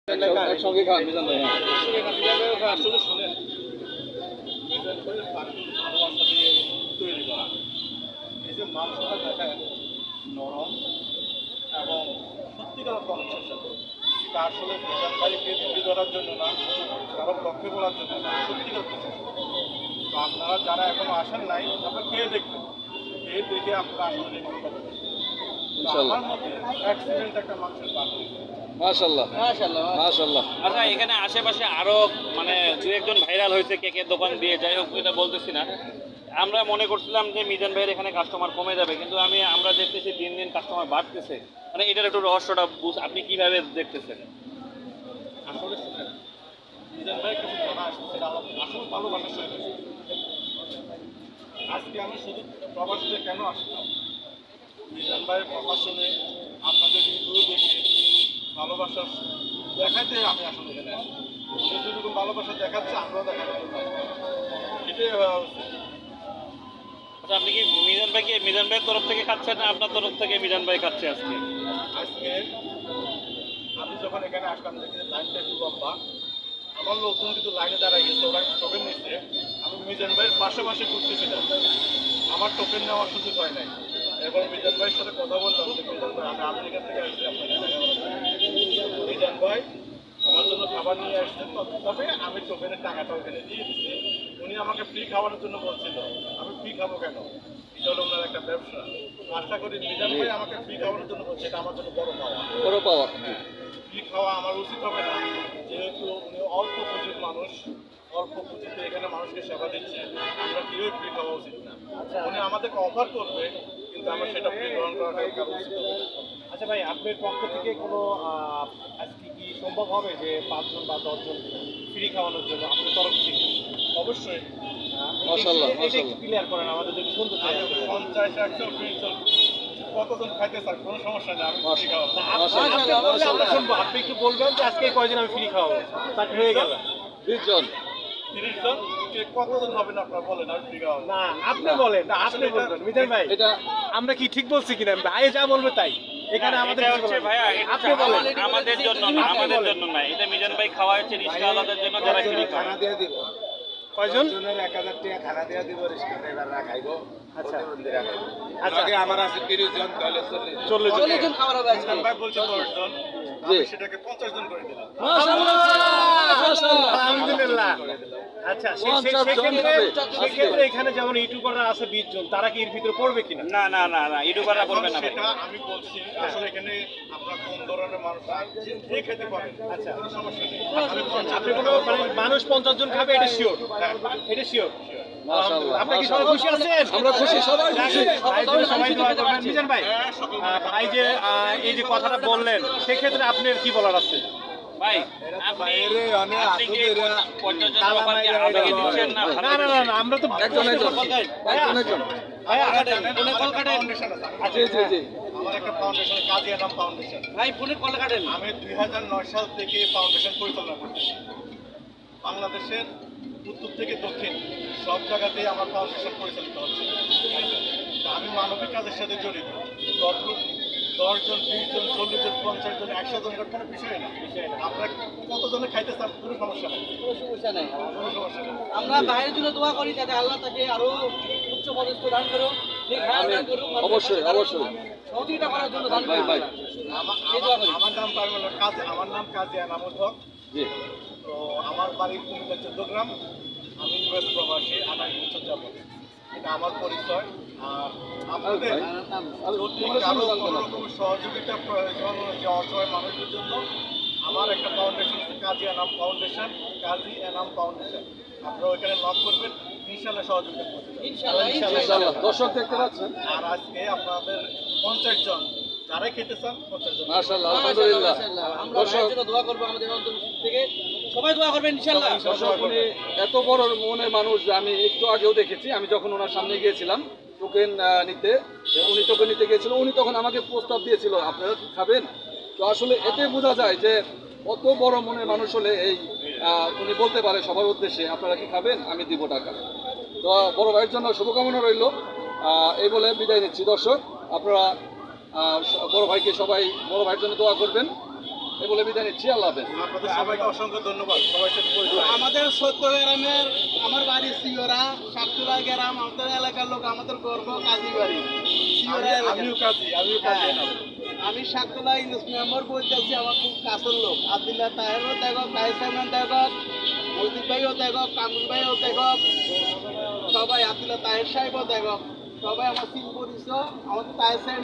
একসঙ্গে খান মিজান ভাই। আসলে শোনেন, মিজান ভাইয়ের পাখির ভালোবাসা দিয়ে তৈরি করা। এই যে মাংসটা দেখেন নরম এবং সত্যিকার কনসেপ্ট সাথে, এটা আসলে মিজান ভাইকে তুলে ধরার জন্য না, কারো পক্ষে বলার জন্য না, সত্যিকার প্রশংসা। তো আপনারা যারা এখনো আসেন নাই, আপনারা খেয়ে দেখবেন, খেয়ে দেখে আপনারা আসলে রিভিউ করবেন। ইনশাআল্লাহ। আমার মতে অ্যাক্সিডেন্ট একটা মাংসের পাখি। মাশাআল্লাহ মাশাআল্লাহ। আচ্ছা, এখানে আশেপাশে আরো মানে দু একজন ভাইরাল হয়েছে কেকের দোকান দিয়ে, যাই হোক এটা বলতেছি না। আমরা মনে করছিলাম যে মিজান ভাইয়ের এখানে কাস্টমার কমে যাবে, কিন্তু আমরা দেখতেছি দিন দিন কাস্টমার বাড়তেছে। মানে এটার একটু রহস্যটা আপনি কিভাবে দেখতেছেন? আসলে শুনেন, মিজান ভাইয়ের কিছু জানা আসছে, সেটা আমার আসলে ভালোবাসার সহিত। আজকে আমি শুধু প্রবাসীতে কেন আসলাম, মিজান ভাইয়ের কথা শুনে আপনাদের রিভিউ দেখে ভালোবাসা দেখাতে আমি আসলে এখানে আসি। উনি যেরকম ভালোবাসা দেখাচ্ছে আমরাও দেখাতে জন্য এটাই হওয়া উচিত। আচ্ছা, আপনি কি মিজান ভাইয়ের তরফ থেকে খাচ্ছেন না আপনার তরফ থেকে মিজান ভাই খাচ্ছে আজকে? আজকে আমি যখন এখানে আসলাম দেখি যে লাইনটা একটু লম্বা, আমার লোকজন কিন্তু লাইনে দাঁড়ায় গেছে, ওরা টোকেন নিচ্ছে। আমি মিজান ভাইয়ের পাশে ঘুরতেছিলাম, আমার টোকেন নেওয়ার সুযোগ হয় নাই। এবার মিজান ভাইয়ের সাথে কথা বললাম যে মিজান ভাই, আমি আমেরিকা থেকে আসছি আপনাদের মিজান ভাই আমার জন্য খাবার নিয়ে আসছেন, তবে আমি টোকেনের টাকাটা ওখানে দিয়ে দিচ্ছি। উনি আমাকে ফ্রি খাওয়ানোর জন্য বলছিল, আমি ফ্রি খাবো কেন, এটা হলো ওনার একটা ব্যবসা। আশা করি মিজান ভাই আমাকে ফ্রি খাওয়ানোর জন্য বলছে, এটা আমার জন্য বড় পাওয়া। ফ্রি খাওয়া আমার উচিত হবে না, যেহেতু উনি অল্প পুঁজির মানুষ, অল্প পুঁজিতে এখানে মানুষকে সেবা দিচ্ছে, আমরা কেউই ফ্রি খাওয়া উচিত না। উনি আমাদেরকে অফার করবে, কিন্তু আমরা সেটা ফ্রি গ্রহণ করাটা উচিত হবে না। আচ্ছা ভাই, আপনার পক্ষ থেকে কোনো আজকে কি সম্ভব হবে যে 5 জন বা 10 জন ফ্রি খাওয়ানোর জন্য আপনার তরফ থেকে? অবশ্যই মাশাআল্লাহ, এটা একটু মাশাআল্লাহ। ক্লিয়ার করেন আমাদের, যদি শুনতে চাই। আমি 50-100 ফ্রি কতজন খাইতে চান, কোনো সমস্যা নেই, আমি ফ্রি খাওয়াবো। আপনি বললে আমরা শুনবো, আপনি একটু বলবেন যে আজকে কয়জন আমি ফ্রি খাওয়াবো, তার হয়ে গেল। 20 জন। 30 জন কতজন হবেন আপনারা বলেন, আমি ফ্রি খাওয়াবো। না, আপনি বলেন, না আপনি বলবেন মিজান ভাই, এটা আমরা কি ঠিক বলছি কিনা? ভাই যা বলবে তাই, এখানে আমাদের এটা কিছু হচ্ছে বলার নেই। ভাইয়া, এটা আপনি হচ্ছে বলেন। আমাদের জন্য না, আমাদের জন্য না, এটা মিজান ভাই খাওয়া হচ্ছে রিস্কাওয়ালাদের জন্য, যারা ফ্রি খায়। খানা দিয়ে দিব, কয়জন? 1000 টাকা খানা দিয়ে দিব, রিস্কা ড্রাইভাররা খাইব, আচ্ছা। প্রতিবন্ধীরা খাইব। আচ্ছা। আগে আমার আছে 30 জন, তাহলে 40 40 জন খাবার হবে মিজান ভাই বলছে 10 জন, জি। আমি সেটাকে 50 জন করে দিলাম। মাশাআল্লাহ মাশাআল্লাহ। আলহামদুলিল্লাহ। আচ্ছা, সেক্ষেত্রে এখানে যেমন ইউটিউবাররা আছে 20 জন, তারা কি এর ভিতরে পড়বে কিনা? না না না না, ইউটিউবাররা বলবে না ভাই। সেটা আমি বলছি, আসলে এখানে আমরা কোন ধরনের মানুষ যে খেতে পারেন, আচ্ছা কোনো সমস্যা নেই। আমি 50 আপনি কোনো মানে মানুষ 50 জন খাবে, এটা শিওর? এটা শিওর। মাশাআল্লাহ, আপনি কি সবাই খুশি আছেন? আমরা খুশি, সবাই খুশি। ভাই, তুমি সবাই দোয়া করবেন। মিজান ভাই, ভাই যে এই যে কথাটা বললেন, সেক্ষেত্রে আপনার কি বলার আছে? ভাই, আপনি যে 50 জন অফার কি আমাকে দিচ্ছেন না? না না না না, আমরা তো একজন একজন। একজন একজন। ভাইয়া, ফাউন্ডেশন আছে, জি জি জি। আমার একটা ফাউন্ডেশন, কাজী আনাম ফাউন্ডেশন। ভাই ফোনে কল কাটেন। আমি 2009 সাল থেকে ফাউন্ডেশন পরিচালনা করছি। বাংলাদেশের উত্তর থেকে দক্ষিণ সব জায়গাতেই আমার ফাউন্ডেশন পরিচালিত হচ্ছে। তা আমি মানবিক কাজের সাথে জড়িত। 10 জন, 20 জন, 40 জন, 50 জন, 100 জন, এটার কোনো বিষয় না। আপনারা কতজনে খাইতে চান, কোনো সমস্যা নেই, কোনো সমস্যা নাই। কোনো সমস্যা নেই। আমরা ভাইয়ের জন্য দোয়া করি যাতে আল্লাহ তাকে আরো উচ্চ পদস্থ দান করো, দান করুন, অবশ্যই অবশ্যই। সহযোগিতা করার জন্য দান ভাই করুন। ভাই। আমার নাম পারবেন আমার নাম কাজী আনামুল হক। জি। তো আমার বাড়ি কুমিল্লা 14 গ্রাম, আমি ইউএস প্রবাসী 28 বছর যাবত। এটা আমার পরিচয়। আর আপনাদের যদি কারো কোনো রকম সহযোগিতা প্রয়োজন, যে অসহায় মানুষদের জন্য আমার একটা ফাউন্ডেশন আছে, কাজী আনাম ফাউন্ডেশন, কাজী আনাম ফাউন্ডেশন। আপনারা ওইখানে লক করবেন, ইনশাল্লাহ সহযোগিতা করবেন। ইনশাআল্লাহ ইনশাআল্লাহ। দর্শক দেখতে পাচ্ছেন। আর আজকে আপনাদের 50 জন যারাই খেতে চান, 50 জন। মাশাআল্লাহ, আলহামদুলিল্লাহ। আমরা ভাইয়ের জন্য দোয়া করবো, আমাদের অন্তর থেকে সবাই দোয়া করবেন ইনশাআল্লাহ। দর্শক, উনি এত বড় মনের মানুষ যে আমি একটু আগেও দেখেছি। আমি যখন ওনার সামনে গিয়েছিলাম টোকেন নিতে, উনি টোকেন নিতে গিয়েছিল, উনি তখন আমাকে প্রস্তাব দিয়েছিল আপনারা কি খাবেন। তো আসলে এতে বোঝা যায় যে অত বড় মনের মানুষ হলে এই উনি বলতে পারে সবার উদ্দেশ্যে আপনারা কি খাবেন, আমি দিব টাকা। তো বড় ভাইয়ের জন্য শুভকামনা রইল। এই বলে বিদায় নিচ্ছি। দর্শক, আপনারা বড় ভাইকে সবাই বড় ভাইয়ের জন্য দোয়া করবেন। এ বলে বিদায় নিচ্ছি, আল্লাহ হাফেজ। আপনাদের সবাইকে অসংখ্য ধন্যবাদ, সবার সাথে পরিচয়। আমাদের 14 গ্রামের আমার বাড়ি সিওরা, শাকতুলা গ্রাম, আমাদের এলাকার লোক, আমাদের গর্ব কাজী বাড়ি সিওরা এলাকা। আমিও কাজী আমি শাকতুলা ইউনিস মেম্বার বলতেছি, আমার খুব কাছের লোক। আব্দুল্লাহ তাহেরও দেখো, তাহের সাহেব দেখো, মজিদ ভাইও দেখো, কামরুল ভাইও দেখো, সবাই আব্দুল্লাহ তাহের সাহেবও দেখো, সবাই আমার সিং পরিচয়, আমাদের তাহের সাহেব